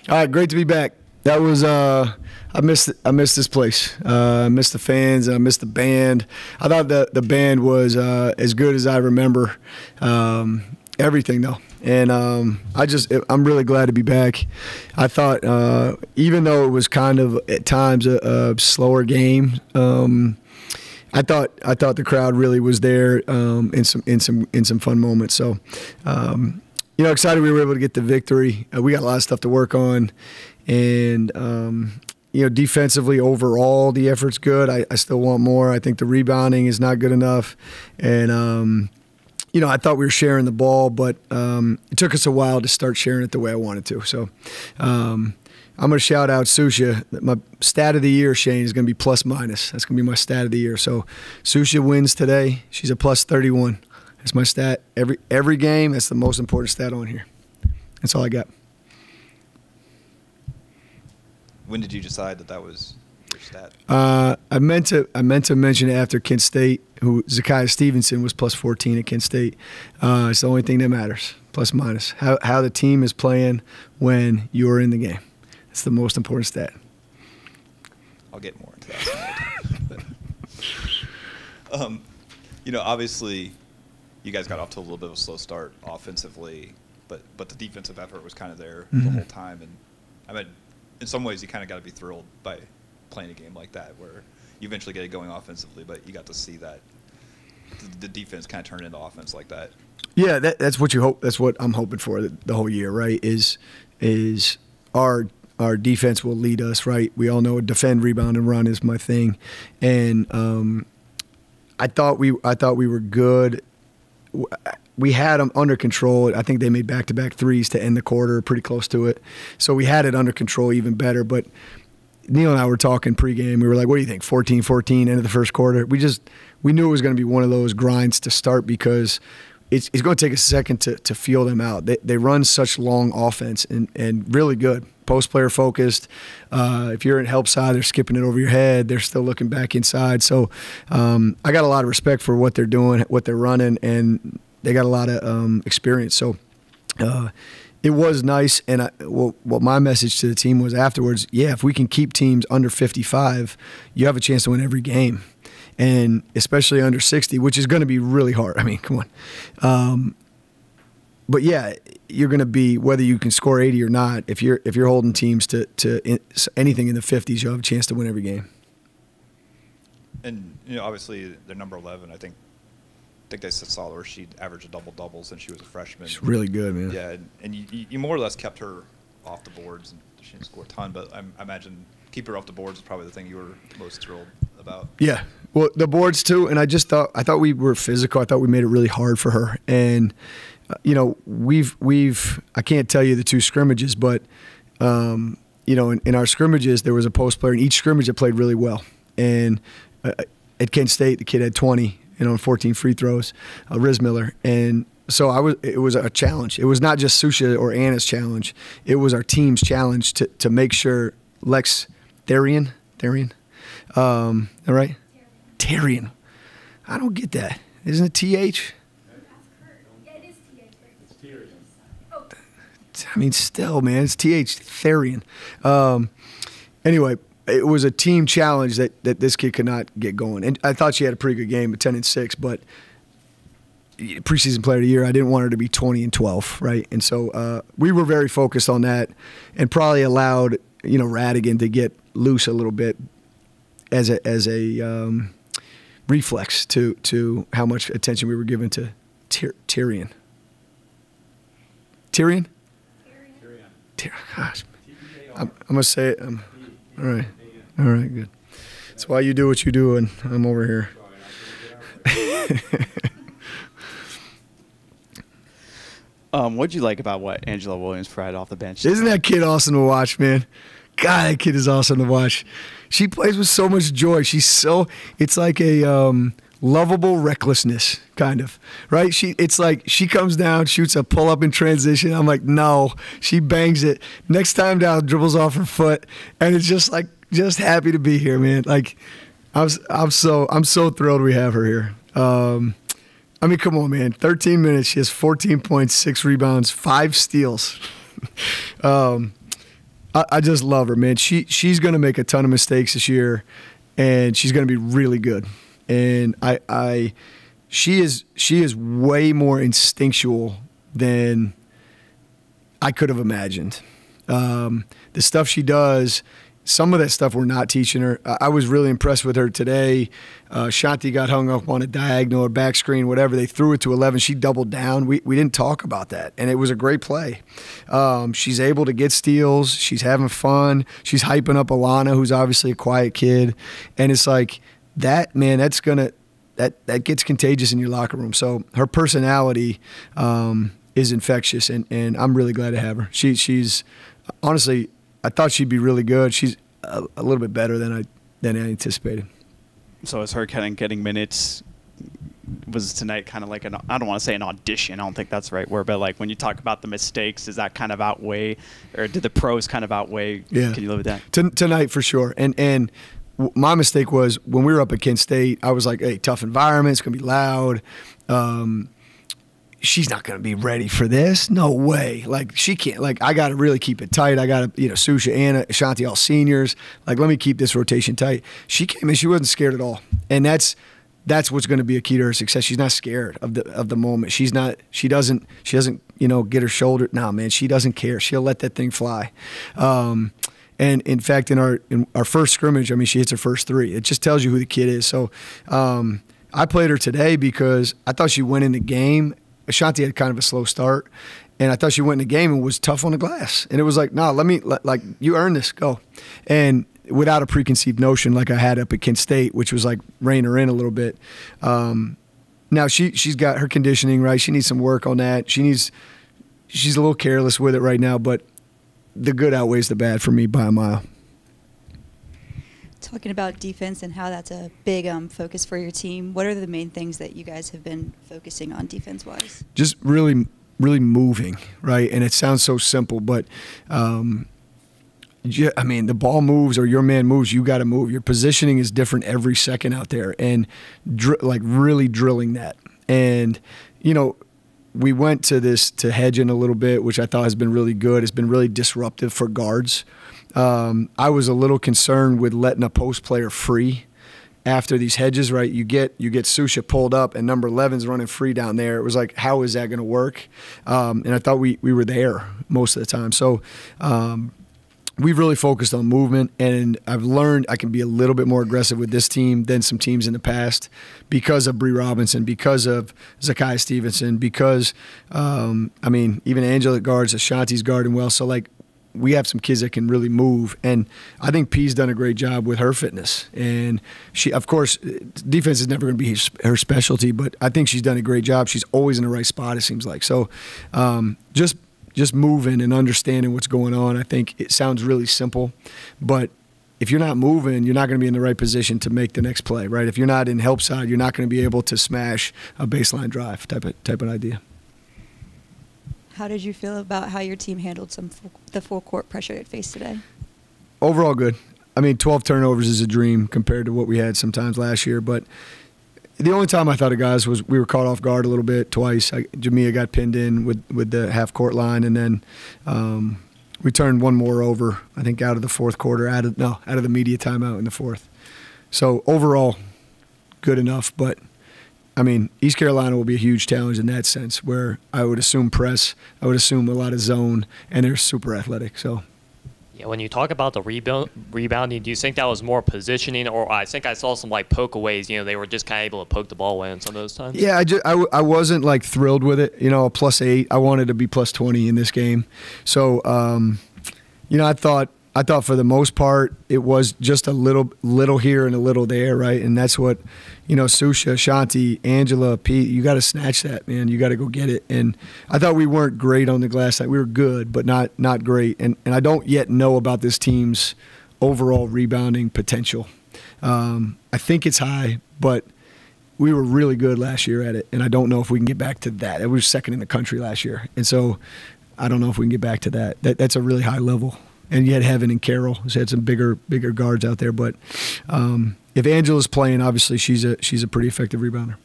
All right, great to be back. That was I missed this place. I missed the fans. I missed the band. I thought the band was as good as I remember. Everything though, and I'm really glad to be back. I thought even though it was kind of at times a slower game, I thought the crowd really was there in some fun moments. So. Excited we were able to get the victory. We got a lot of stuff to work on. And, defensively overall, the effort's good. I still want more. I think the rebounding is not good enough. And, I thought we were sharing the ball, but it took us a while to start sharing it the way I wanted to. So I'm going to shout out Susha. My stat of the year, Shane, is going to be plus minus. That's going to be my stat of the year. So Susha wins today. She's a plus 31. That's my stat. Every game, that's the most important stat on here. That's all I got. When did you decide that was your stat? I meant to mention it after Kent State, who Zakiya Stevenson was plus 14 at Kent State. It's the only thing that matters, plus minus. How the team is playing when you're in the game. It's the most important stat. I'll get more into that. Obviously, you guys got off to a little bit of a slow start offensively, but the defensive effort was kind of there the whole time. And I mean, in some ways, you kind of got to be thrilled by playing a game like that, where you eventually get it going offensively, but you got to see that the defense kind of turn into offense like that. Yeah, that's what you hope. That's what I'm hoping for the whole year, right? Is our defense will lead us, right? We all know defend, rebound, and run is my thing, and I thought we were good. We had them under control. I think they made back-to-back threes to end the quarter, pretty close to it. So we had it under control even better. But Neil and I were talking pregame. We were like, what do you think, 14-14, end of the first quarter? We knew it was going to be one of those grinds to start because it's going to take a second to feel them out. They run such long offense and really good. Post player focused. If you're in help side, they're skipping it over your head. They're still looking back inside. So I got a lot of respect for what they're doing, what they're running, and they got a lot of experience. So it was nice. And what my message to the team was afterwards, if we can keep teams under 55, you have a chance to win every game. And especially under 60, which is going to be really hard. I mean, come on. But yeah, you're going to be, whether you can score 80 or not, if you're holding teams to anything in the 50s, you'll have a chance to win every game. And obviously they're number 11. I think they saw where she averaged a double-double since she was a freshman. She's really good, man. Yeah, and you more or less kept her off the boards, and she didn't score a ton, but I imagine keep her off the boards is probably the thing you were most thrilled about. Yeah, well, the boards too, and I thought we were physical. I thought we made it really hard for her, and we've I can't tell you the two scrimmages, but in our scrimmages there was a post player in each scrimmage that played really well, and at Kent State the kid had 20, 14 free throws, Riz Miller, and so it was a challenge. It was not just Susha or Anna's challenge. It was our team's challenge to make sure Lex Therian, all right? Therian. I don't get that. Isn't it TH? Yeah, it is TH. It's Tyrion. Oh. I mean, still, man, it's TH, Therian. Anyway, it was a team challenge that this kid could not get going. And I thought she had a pretty good game at 10-6, but preseason player of the year, I didn't want her to be 20-12, right? And so we were very focused on that and probably allowed, Radigan to get loose a little bit as a reflex to how much attention we were giving to Tyrion. Tyrion? Gosh, I'm gonna say it. All right, good. That's why you do what you do, and I'm over here. What'd you like about what Angela Williams provided off the bench? Isn't that kid awesome to watch, man? God, that kid is awesome to watch. She plays with so much joy. It's like a lovable recklessness, kind of, right? It's like she comes down, shoots a pull-up in transition. I'm like, no. She bangs it. Next time down, dribbles off her foot, and it's just happy to be here, man. Like, I'm so thrilled we have her here. I mean, come on, man. 13 minutes. She has 14 points, 6 rebounds, 5 steals. I just love her, man. She's going to make a ton of mistakes this year, and she's going to be really good. And she is way more instinctual than I could have imagined. The stuff she does, some of that stuff we're not teaching her. I was really impressed with her today. Shanti got hung up on a diagonal or back screen, whatever. They threw it to 11. She doubled down. We didn't talk about that, and it was a great play. She's able to get steals. She's having fun. She's hyping up Alana, who's obviously a quiet kid. And it's like that, man, that gets contagious in your locker room. So her personality is infectious, and I'm really glad to have her. She's honestly, I thought she'd be really good. She's a little bit better than I anticipated. So is her kind of getting minutes, was tonight kind of like I don't want to say an audition, I don't think that's the right word, but like when you talk about the mistakes, does that kind of outweigh, or did the pros kind of outweigh? Yeah. Can you live with that? Tonight for sure. And my mistake was when we were up at Kent State, I was like, hey, tough environment, it's going to be loud. She's not going to be ready for this. No way. Like, she can't. Like, I got to really keep it tight. I got to, Susha, Anna, Ashanti, all seniors. Like, let me keep this rotation tight. She came in. She wasn't scared at all. And that's what's going to be a key to her success. She's not scared of the moment. She doesn't get her shoulder. Nah, man, she doesn't care. She'll let that thing fly. And in fact, in our first scrimmage, I mean, she hits her first three. It just tells you who the kid is. So I played her today because I thought she went in the game. Ashanti had kind of a slow start, and I thought she went in the game and was tough on the glass. And it was like, nah, like you earn this, go. And without a preconceived notion like I had up at Kent State, which was like rein her in a little bit. Now she's got her conditioning right. She needs some work on that. She's a little careless with it right now, but the good outweighs the bad for me by a mile. Talking about defense and how that's a big focus for your team, what are the main things that you guys have been focusing on defense-wise? Just really, really moving, right? And it sounds so simple, but I mean, the ball moves or your man moves, you got to move. Your positioning is different every second out there, and like really drilling that. And we went to hedging a little bit, which I thought has been really good. It's been really disruptive for guards. I was a little concerned with letting a post player free after these hedges, right? You get Susha pulled up and number 11's running free down there. It was like, how is that going to work? And I thought we were there most of the time. So we've really focused on movement, and I've learned I can be a little bit more aggressive with this team than some teams in the past because of Bree Robinson, because of Zakiya Stevenson, because, even Angela guards, Ashanti's guarding well. So, like, we have some kids that can really move, and I think P's done a great job with her fitness. And she, of course, defense is never going to be her specialty, but I think she's done a great job. She's always in the right spot, it seems like. So just moving and understanding what's going on. I think it sounds really simple, but if you're not moving, you're not going to be in the right position to make the next play, right? If you're not in help side, you're not going to be able to smash a baseline drive type of idea. How did you feel about how your team handled the full court pressure it faced today? Overall, good. I mean, 12 turnovers is a dream compared to what we had sometimes last year. But the only time I thought of guys was we were caught off guard a little bit twice. Jamia got pinned in with the half-court line, and then we turned one more over, I think, out of the fourth quarter, out of the media timeout in the fourth. So overall, good enough, but I mean, East Carolina will be a huge challenge in that sense, where I would assume press, I would assume a lot of zone, and they're super athletic. So, yeah, when you talk about the rebounding, do you think that was more positioning, or I think I saw some like pokeaways? They were just kind of able to poke the ball away on some of those times. Yeah, I wasn't like thrilled with it. A +8. I wanted to be +20 in this game. So, I thought for the most part it was just a little here and a little there, right? And that's what, Susha, Shanti, Angela, Pete, you got to snatch that, man. You got to go get it. And I thought we weren't great on the glass. We were good, but not great. And I don't yet know about this team's overall rebounding potential. I think it's high, but we were really good last year at it, and I don't know if we can get back to that. We were second in the country last year, and so I don't know if we can get back to that. That's a really high level. And you had Heaven and Carol, who's had some bigger guards out there. But if Angela's playing, obviously she's a pretty effective rebounder.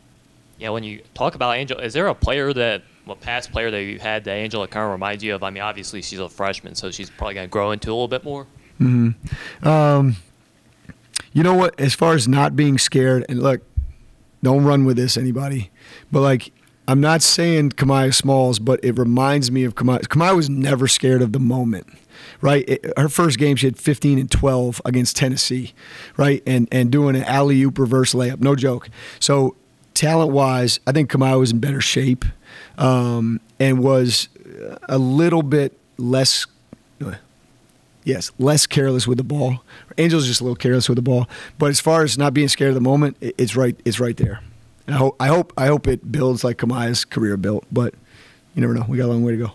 Yeah, when you talk about Angela, is there a player that a past player that you had that Angela kind of reminds you of? I mean, obviously she's a freshman, so she's probably going to grow into a little bit more. You know what? As far as not being scared, and look, don't run with this, anybody, but like, I'm not saying Kamaya Smalls, but it reminds me of Kamaya. Kamaya was never scared of the moment, right? Her first game, she had 15 and 12 against Tennessee, right? And doing an alley-oop reverse layup, no joke. So talent-wise, I think Kamaya was in better shape and was a little bit less careless with the ball. Angel's just a little careless with the ball. But as far as not being scared of the moment, it's right there. And I hope it builds like Kamaya's career built, but you never know. We got a long way to go.